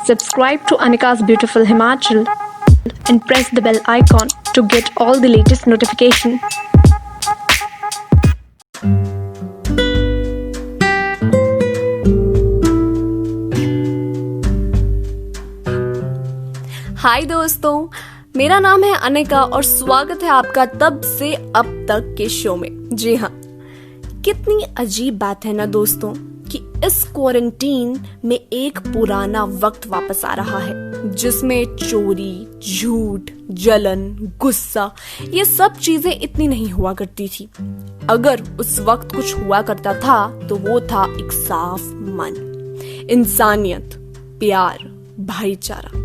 Subscribe to Anika's Beautiful Himachal and press the bell icon to get all the latest notification. हाय दोस्तों, मेरा नाम है अनिका और स्वागत है आपका तब से अब तक के शो में। जी हाँ, कितनी अजीब बात है ना दोस्तों कि इस क्वारंटीन में एक पुराना वक्त वापस आ रहा है जिसमें चोरी, झूठ, जलन, गुस्सा ये सब चीजें इतनी नहीं हुआ करती थी। अगर उस वक्त कुछ हुआ करता था तो वो था एक साफ मन, इंसानियत, प्यार, भाईचारा।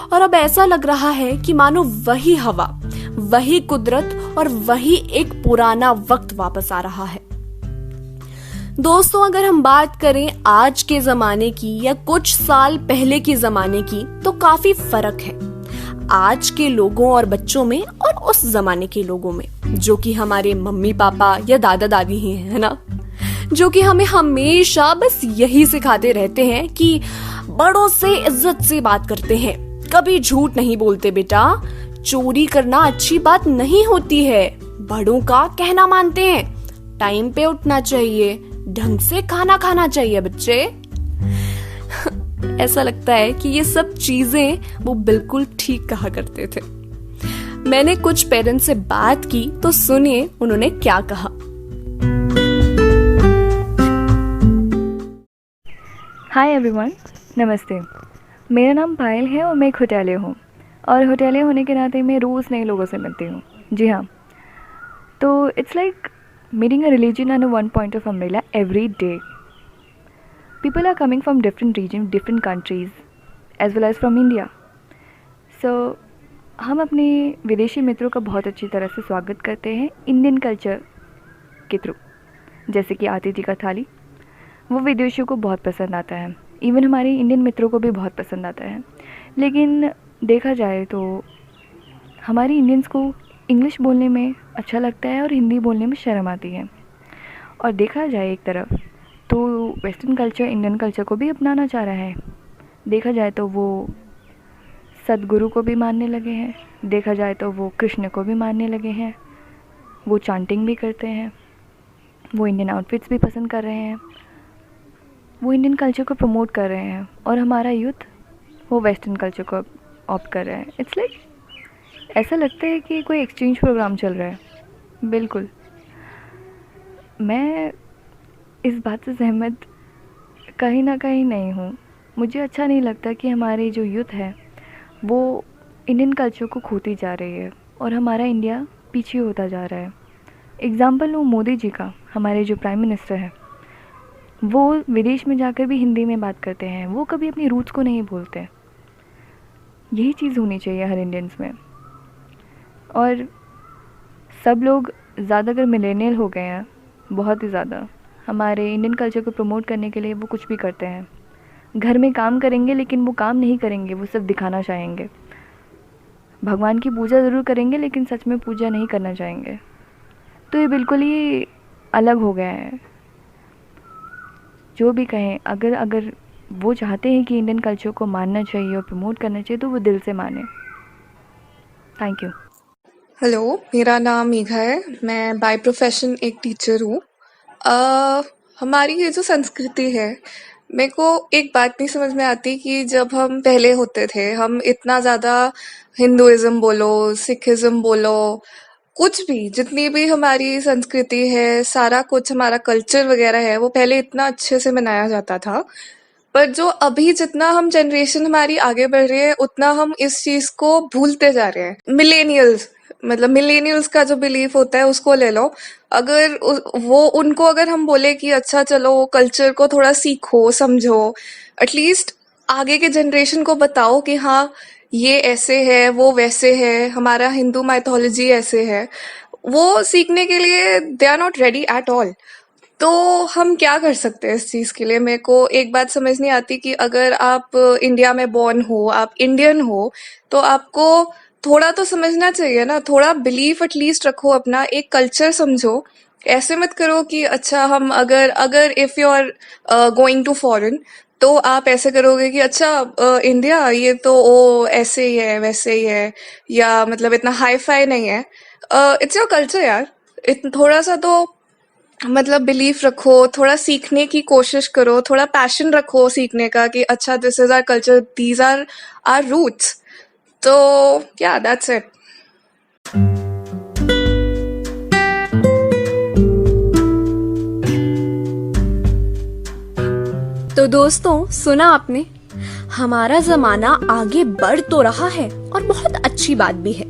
और अब ऐसा लग रहा है कि मानो वही हवा, वही कुदरत और वही एक पुराना वक्त वापस आ रहा है। दोस्तों, अगर हम बात करें आज के जमाने की या कुछ साल पहले के जमाने की तो काफी फर्क है आज के लोगों और बच्चों में और उस जमाने के लोगों में, जो कि हमारे मम्मी पापा या दादा दादी ही है ना, जो कि हमें हमेशा बस यही सिखाते रहते हैं कि बड़ों से इज्जत से बात करते हैं, कभी झूठ नहीं बोलते बेटा, चोरी करना अच्छी बात नहीं होती है, बड़ों का कहना मानते हैं, टाइम पे उठना चाहिए, ढंग से खाना खाना चाहिए बच्चे। ऐसा लगता है कि ये सब चीजें वो बिल्कुल ठीक कहा करते थे। मैंने कुछ पेरेंट्स से बात की तो सुनिए उन्होंने क्या कहा। हाय एवरीवन, नमस्ते। मेरा नाम पायल है और मैं एक होटेलियर हूँ और होटेलियर होने के नाते मैं रोज़ नए लोगों से मिलती हूँ। जी हाँ, तो it's like meeting a religion under one point of umbrella every day. People are coming from different region, different countries as well as from India. So हम अपने विदेशी मित्रों का बहुत अच्छी तरह से स्वागत करते हैं इंडियन कल्चर के थ्रू। जैसे कि अतिथि का थाली, वो विदेशियों को बहुत पसंद आता है, इवन हमारे इंडियन मित्रों को भी बहुत पसंद आता है। लेकिन देखा जाए तो हमारे इंडियंस को इंग्लिश बोलने में अच्छा लगता है और हिंदी बोलने में शर्म आती है। और देखा जाए एक तरफ तो वेस्टर्न कल्चर इंडियन कल्चर को भी अपनाना चाह रहा है। देखा जाए तो वो सदगुरु को भी मानने लगे हैं, देखा जाए तो वो कृष्ण को भी मानने लगे हैं, वो चांटिंग भी करते हैं, वो इंडियन आउटफिट्स भी पसंद कर रहे हैं, वो इंडियन कल्चर को प्रमोट कर रहे हैं और हमारा यूथ वो वेस्टर्न कल्चर को ऑप्ट कर रहा है। इट्स लाइक ऐसा लगता है कि कोई एक्सचेंज प्रोग्राम चल रहा है। बिल्कुल, मैं इस बात से सहमत कहीं ना कहीं नहीं हूँ। मुझे अच्छा नहीं लगता कि हमारी जो यूथ है वो इंडियन कल्चर को खोती जा रही है और हमारा इंडिया पीछे होता जा रहा है। एग्ज़ाम्पल लूँ मोदी जी का, हमारे जो प्राइम मिनिस्टर हैं, वो विदेश में जाकर भी हिंदी में बात करते हैं, वो कभी अपनी रूट्स को नहीं भूलते। यही चीज़ होनी चाहिए हर इंडियंस में। और सब लोग ज़्यादातर मिलेनियल हो गए हैं, बहुत ही ज़्यादा। हमारे इंडियन कल्चर को प्रमोट करने के लिए वो कुछ भी करते हैं। घर में काम करेंगे लेकिन वो काम नहीं करेंगे, वो सिर्फ दिखाना चाहेंगे। भगवान की पूजा ज़रूर करेंगे लेकिन सच में पूजा नहीं करना चाहेंगे। तो ये बिल्कुल ही अलग हो गया है। जो भी कहें, अगर वो चाहते हैं कि इंडियन कल्चर को मानना चाहिए और प्रमोट करना चाहिए तो वो दिल से माने। Thank you. हेलो, मेरा नाम मेघा है। मैं बाय प्रोफेशन एक टीचर हूँ। हमारी ये जो संस्कृति है, मेरे को एक बात नहीं समझ में आती कि जब हम पहले होते थे, हम इतना ज़्यादा हिंदुइज्म बोलो, सिखिज्म बोलो, कुछ भी, जितनी भी हमारी संस्कृति है, सारा कुछ हमारा कल्चर वगैरह है, वो पहले इतना अच्छे से मनाया जाता था। पर जो अभी जितना हम जनरेशन हमारी आगे बढ़ रही है, उतना हम इस चीज को भूलते जा रहे हैं। मिलेनियल्स का जो बिलीफ होता है उसको ले लो। अगर वो उनको अगर हम बोले कि अच्छा चलो कल्चर को थोड़ा सीखो, समझो, एटलीस्ट आगे के जनरेशन को बताओ कि हाँ ये ऐसे है, वो वैसे है, हमारा हिंदू माइथोलॉजी ऐसे है, वो सीखने के लिए they are not ready at all. तो हम क्या कर सकते हैं इस चीज के लिए? मेरे को एक बात समझ नहीं आती कि अगर आप इंडिया में बॉर्न हो, आप इंडियन हो, तो आपको थोड़ा तो समझना चाहिए ना, थोड़ा बिलीफ एटलीस्ट रखो अपना, एक कल्चर समझो ऐसे मत करो कि अच्छा हम अगर अगर if you are going to foreign तो आप ऐसे करोगे कि अच्छा इंडिया ये तो ओ ऐसे ही है वैसे ही है, या मतलब इतना हाई फाई नहीं है। इट्स योर कल्चर यार। थोड़ा सा तो मतलब बिलीफ रखो, थोड़ा सीखने की कोशिश करो, थोड़ा पैशन रखो सीखने का कि अच्छा this is our culture, these are our roots. तो या दैट्स इट। तो दोस्तों, सुना आपने, हमारा जमाना आगे बढ़ तो रहा है और बहुत अच्छी बात भी है,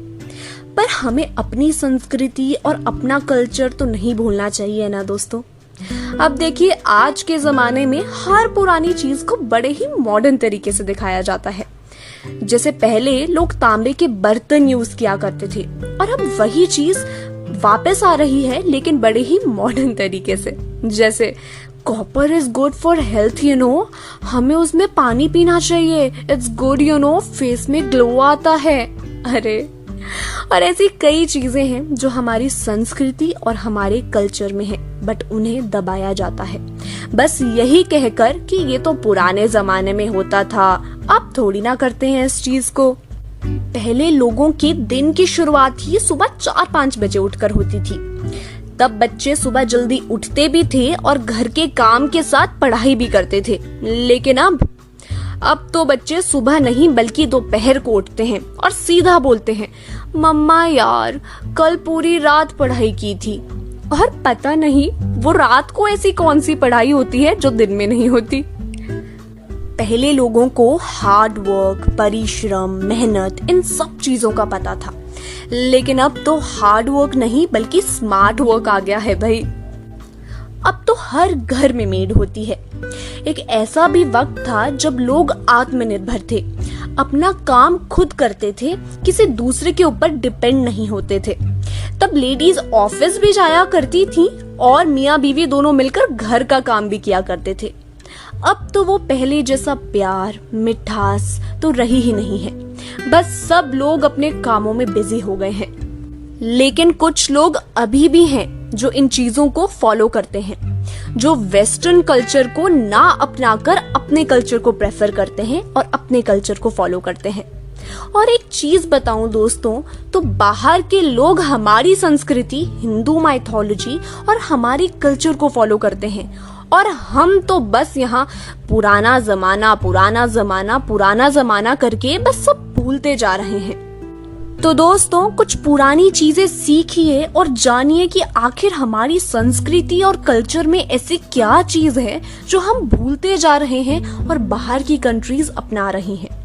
पर हमें अपनी संस्कृति और अपना कल्चर तो नहीं भूलना चाहिए ना दोस्तों। अब देखिए, आज के जमाने में हर पुरानी चीज को बड़े ही मॉडर्न तरीके से दिखाया जाता है। जैसे पहले लोग तांबे के बर्तन यूज किया करते थे और अब वही चीज वापस आ रही है, लेकिन बड़े ही मॉडर्न तरीके से। जैसे copper is good for health, you know, हमें उसमें पानी पीना चाहिए, it's good, you know, face में ग्लो आता है। अरे, और ऐसी कई चीजें हैं जो हमारी संस्कृति और हमारे कल्चर में है, बट उन्हें दबाया जाता है, बस यही कहकर कि ये तो पुराने जमाने में होता था, अब थोड़ी ना करते हैं इस चीज को। पहले लोगों के दिन की शुरुआत ही सुबह 4-5 बजे उठकर होती थी। तब बच्चे सुबह जल्दी उठते भी थे और घर के काम के साथ पढ़ाई भी करते थे। लेकिन अब तो बच्चे सुबह नहीं बल्कि दोपहर को उठते हैं और सीधा बोलते हैं, मम्मा यार कल पूरी रात पढ़ाई की थी। और पता नहीं वो रात को ऐसी कौन सी पढ़ाई होती है जो दिन में नहीं होती। पहले लोगों को हार्ड वर्क, परिश्रम, मेहनत, इन सब चीजों का पता था, लेकिन अब तो हार्ड वर्क नहीं बल्कि स्मार्ट वर्क आ गया है भाई। अब तो हर घर में मेड होती है। एक ऐसा भी वक्त था जब लोग आत्मनिर्भर थे, अपना काम खुद करते थे, किसी दूसरे के ऊपर डिपेंड नहीं होते थे। तब लेडीज ऑफिस भी जाया करती थी और मियाँ बीवी दोनों मिलकर घर का काम भी किया करते थे। अब तो वो पहले जैसा प्यार, मिठास तो रही ही नहीं है, बस सब लोग अपने कामों में बिजी हो गए हैं। लेकिन कुछ लोग अभी भी हैं जो इन चीजों को फॉलो करते हैं, जो वेस्टर्न कल्चर को ना अपनाकर अपने कल्चर को प्रेफर करते हैं और अपने कल्चर को फॉलो करते हैं। और एक चीज बताऊं दोस्तों, तो बाहर के लोग हमारी संस्कृति, हिंदू माइथोलॉजी और हमारी कल्चर को फॉलो करते हैं, और हम तो बस यहाँ पुराना जमाना पुराना जमाना पुराना जमाना करके बस सब भूलते जा रहे हैं। तो दोस्तों, कुछ पुरानी चीजें सीखिए और जानिए कि आखिर हमारी संस्कृति और कल्चर में ऐसी क्या चीज है जो हम भूलते जा रहे हैं और बाहर की कंट्रीज अपना रही हैं।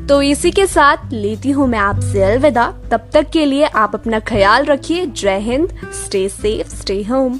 तो इसी के साथ लेती हूँ मैं आपसे अलविदा। तब तक के लिए आप अपना ख्याल रखिए। जय Hind, stay safe, stay home.